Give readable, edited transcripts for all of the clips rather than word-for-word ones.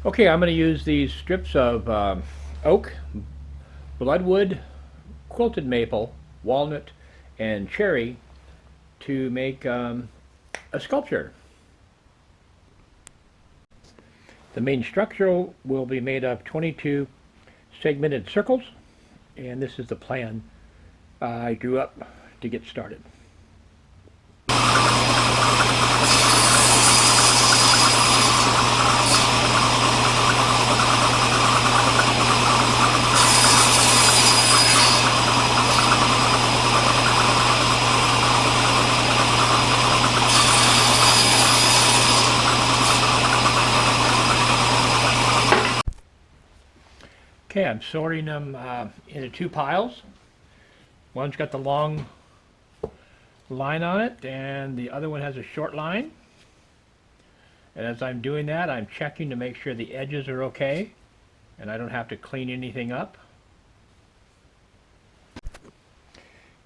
Okay, I'm going to use these strips of oak, bloodwood, quilted maple, walnut, and cherry to make a sculpture. The main structure will be made of 22 segmented circles, and this is the plan I drew up to get started. Okay, I'm sorting them into two piles. One's got the long line on it, and the other one has a short line. And as I'm doing that, I'm checking to make sure the edges are okay, and I don't have to clean anything up.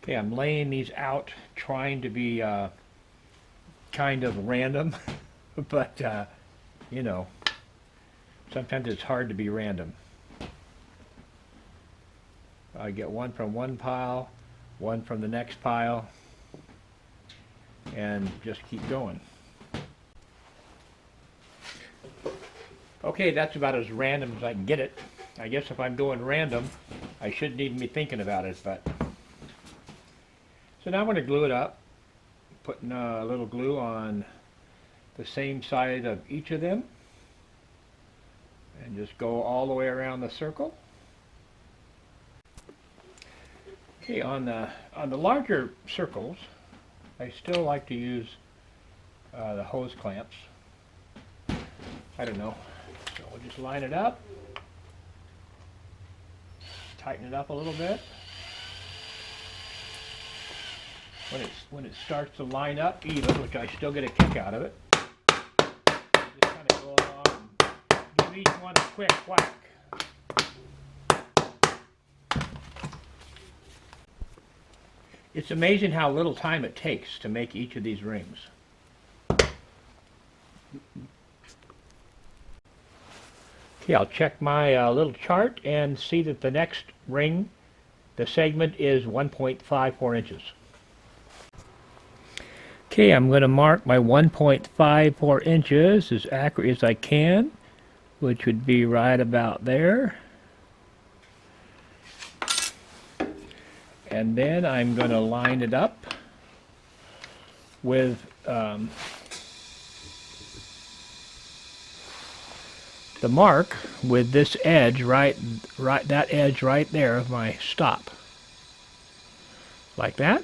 Okay, I'm laying these out, trying to be kind of random, but you know, sometimes it's hard to be random. I get one from one pile, one from the next pile, and just keep going. Okay, that's about as random as I can get it. I guess if I'm going random, I shouldn't even be thinking about it, but... So now I'm going to glue it up, putting a little glue on the same side of each of them, and just go all the way around the circle. Okay, on the larger circles, I still like to use the hose clamps. I don't know. So we'll just line it up, tighten it up a little bit. When it starts to line up even, which I still get a kick out of it, just kind of go along and give each one a quick whack. It's amazing how little time it takes to make each of these rings. Okay, I'll check my little chart and see that the next ring, the segment is 1.54 inches. Okay, I'm going to mark my 1.54 inches as accurate as I can, which would be right about there. And then I'm going to line it up with the mark with this edge that edge right there of my stop, like that.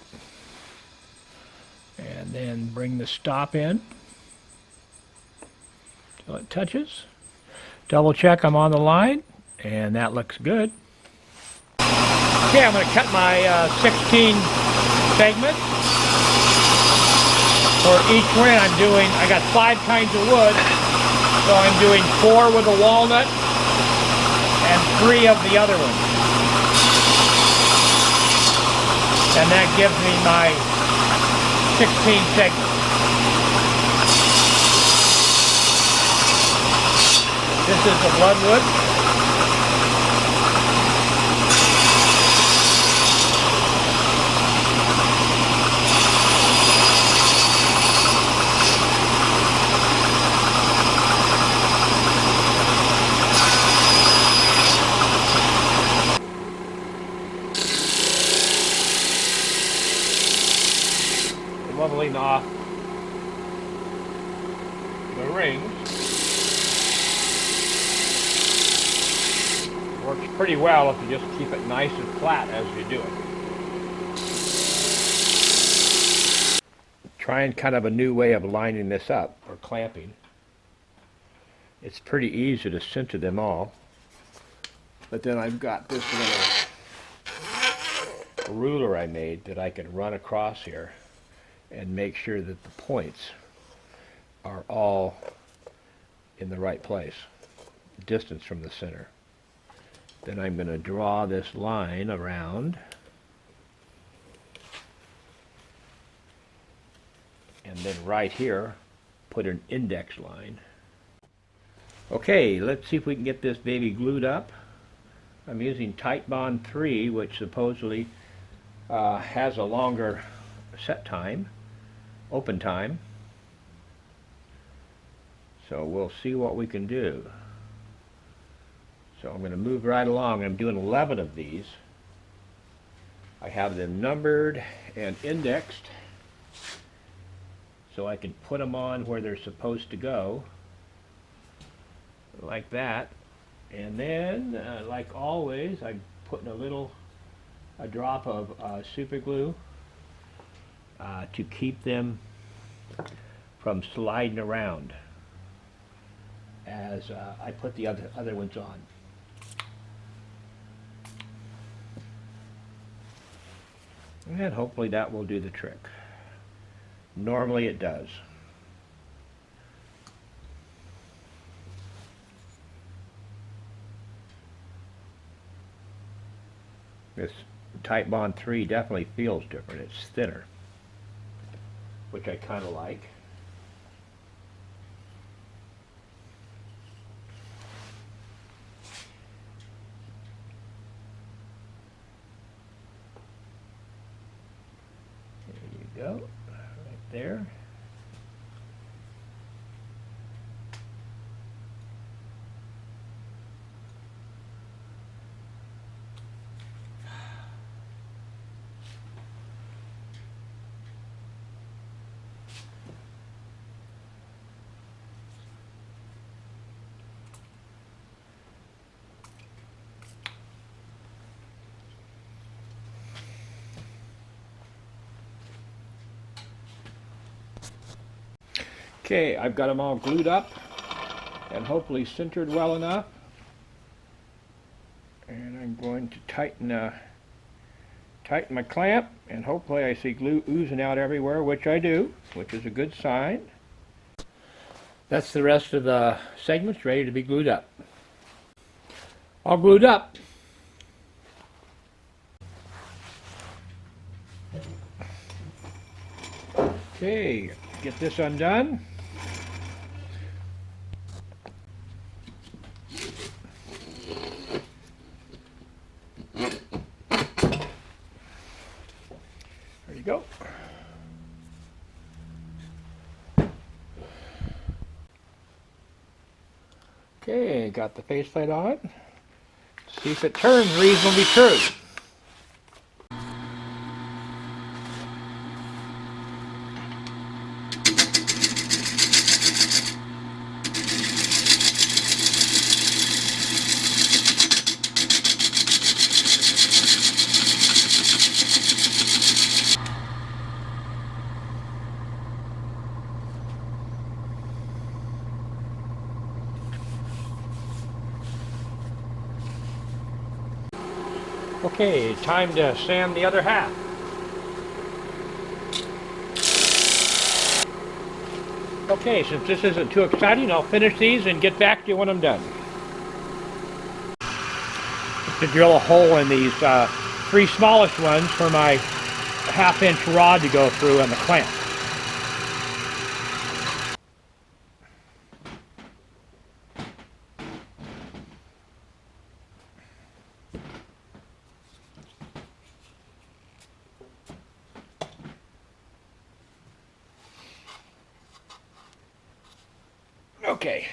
And then bring the stop in till it touches. Double check I'm on the line, and that looks good. Okay, I'm going to cut my 16 segments. For each one I got 5 kinds of wood, so I'm doing 4 with a walnut and 3 of the other ones. And that gives me my 16 segments. This is the bloodwood. Leveling off the rings works pretty well if you just keep it nice and flat as you do it. Trying kind of a new way of lining this up, or clamping. It's pretty easy to center them all, but then I've got this little ruler I made that I can run across here and make sure that the points are all in the right place, distance from the center. Then I'm going to draw this line around, and then right here put an index line. Okay, let's see if we can get this baby glued up. I'm using Tight Bond 3, which supposedly has a longer set time, open time. So we'll see what we can do. So I'm going to move right along. I'm doing 11 of these. I have them numbered and indexed so I can put them on where they're supposed to go, like that. And then, like always, I'm putting a drop of super glue to keep them from sliding around as I put the other ones on. And hopefully that will do the trick. Normally it does. This Tight Bond 3 definitely feels different. It's thinner, which I kind of like. There you go, right there. Okay, I've got them all glued up and hopefully centered well enough. And I'm going to tighten my clamp, and hopefully I see glue oozing out everywhere, which I do, which is a good sign. That's the rest of the segments ready to be glued up. All glued up. Okay, get this undone. There you go. Okay, got the faceplate on. See if it turns reasonably true. Okay, time to sand the other half. Okay, since this isn't too exciting, I'll finish these and get back to you when I'm done. To drill a hole in these three smallest ones for my half-inch rod to go through on the clamp. Okay.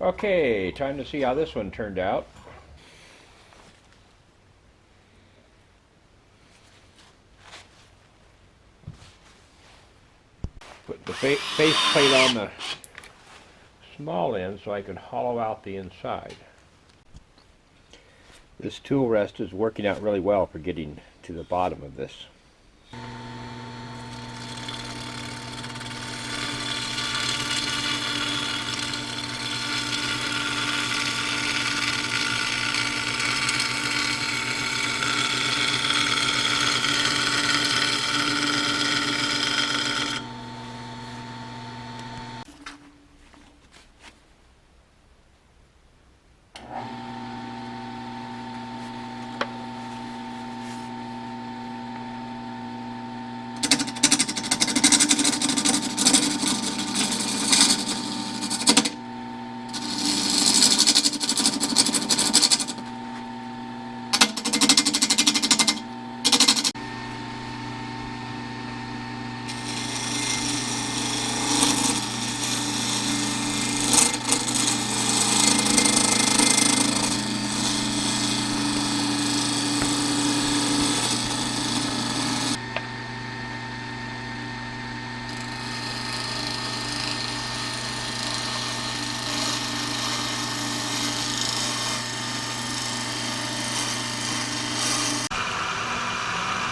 Okay, time to see how this one turned out. Put the face plate on the small end so I can hollow out the inside. This tool rest is working out really well for getting to the bottom of this.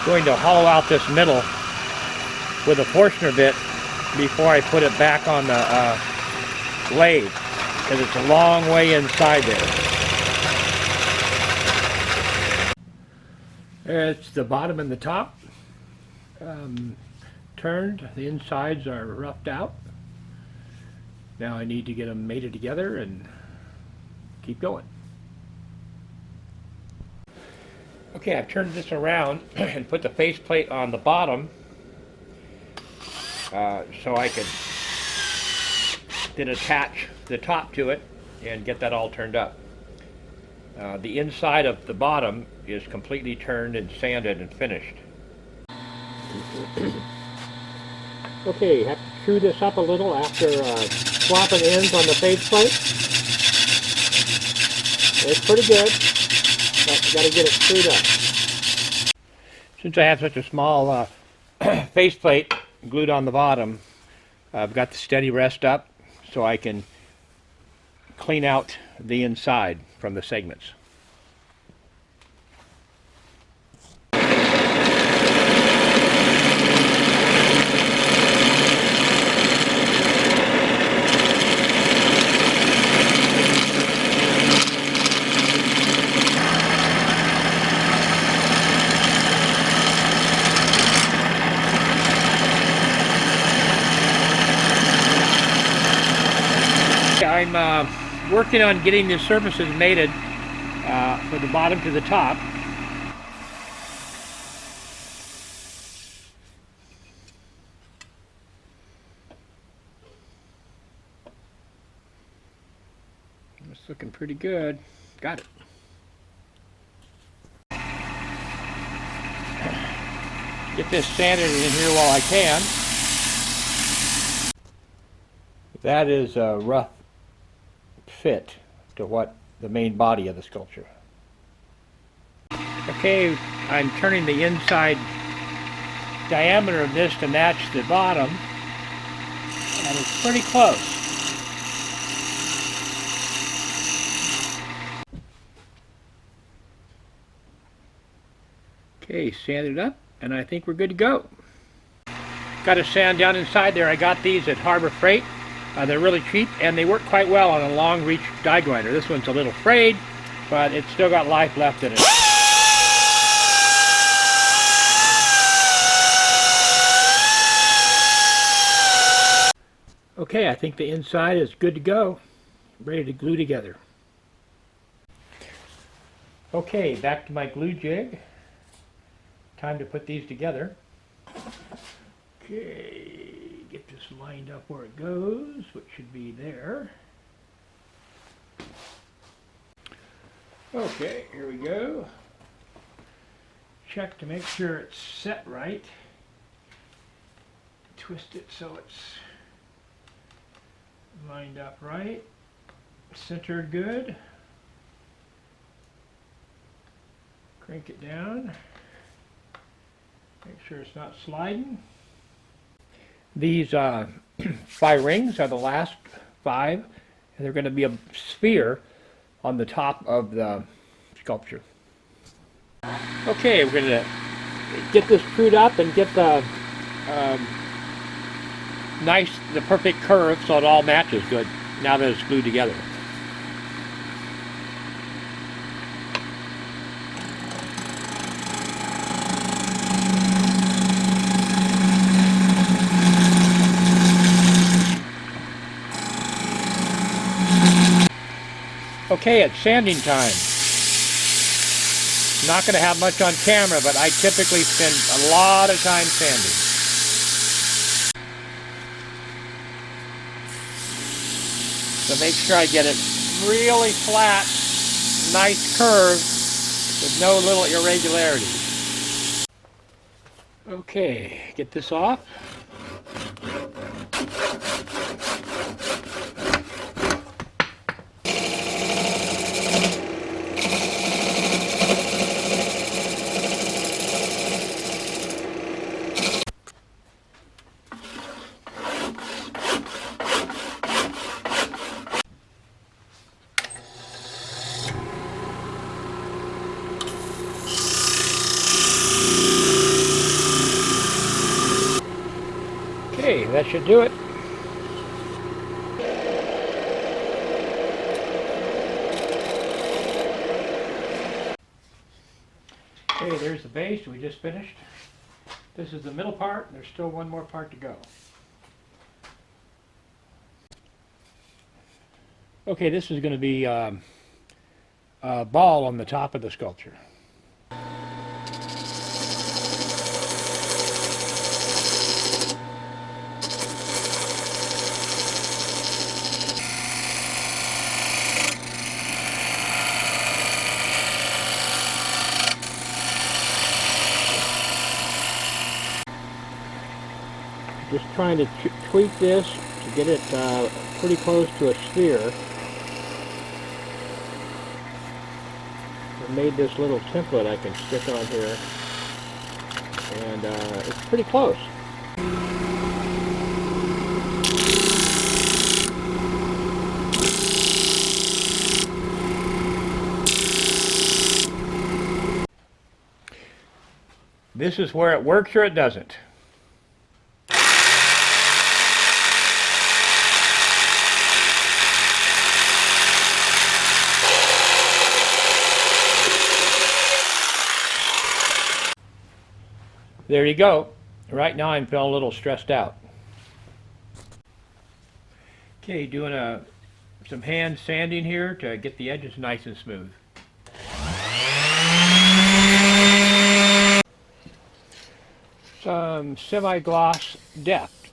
going to hollow out this middle with a Forstner bit before I put it back on the lathe, because it's a long way inside there. It's the bottom and the top turned. The insides are roughed out. Now I need to get them mated together and keep going. Okay, I've turned this around and put the faceplate on the bottom so I could then attach the top to it and get that all turned up. The inside of the bottom is completely turned and sanded and finished. Okay, have to screw this up a little after swapping ends on the faceplate. It's pretty good, but you got to get it screwed up. Since I have such a small faceplate glued on the bottom, I've got the steady rest up so I can clean out the inside from the segments. I'm working on getting the surfaces mated from the bottom to the top. It's looking pretty good. Got it. Get this sanded in here while I can. That is a rough fit to what the main body of the sculpture. Okay, I'm turning the inside diameter of this to match the bottom, and it's pretty close. Okay, sand it up, and I think we're good to go. Got a sand down inside there. I got these at Harbor Freight. They're really cheap, and they work quite well on a long reach die grinder. This one's a little frayed, but it's still got life left in it. Okay, I think the inside is good to go. Ready to glue together. Okay, back to my glue jig. Time to put these together. Okay, get this lined up where it goes, which should be there. Okay, here we go. Check to make sure it's set right. Twist it so it's lined up right. Centered good. Crank it down. Make sure it's not sliding. These 5 rings are the last 5, and they're going to be a sphere on the top of the sculpture. Okay, we're going to get this screwed up and get the the perfect curve so it all matches good now that it's glued together. Okay, it's sanding time. Not going to have much on camera, but I typically spend a lot of time sanding. So make sure I get it really flat, nice curve, with no little irregularities. Okay, get this off. that should do it. Okay, there's the base we just finished. This is the middle part, and there's still one more part to go. Okay, this is going to be a ball on the top of the sculpture. Just trying to tweak this to get it pretty close to a sphere. I made this little template I can stick on here, and it's pretty close. This is where it works or it doesn't. There you go. Right now I'm feeling a little stressed out. Okay, doing some hand sanding here to get the edges nice and smooth. Some semi-gloss depth.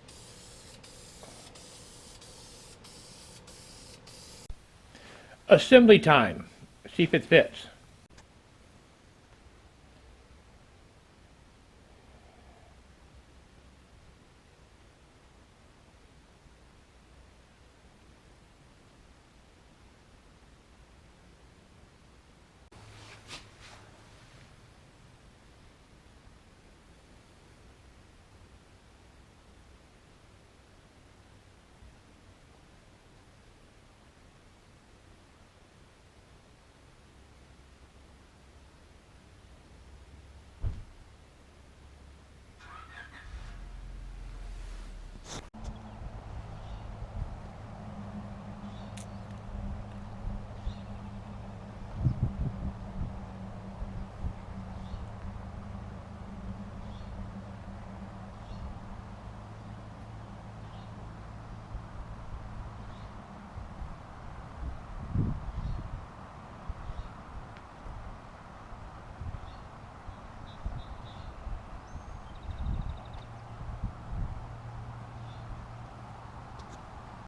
Assembly time. See if it fits.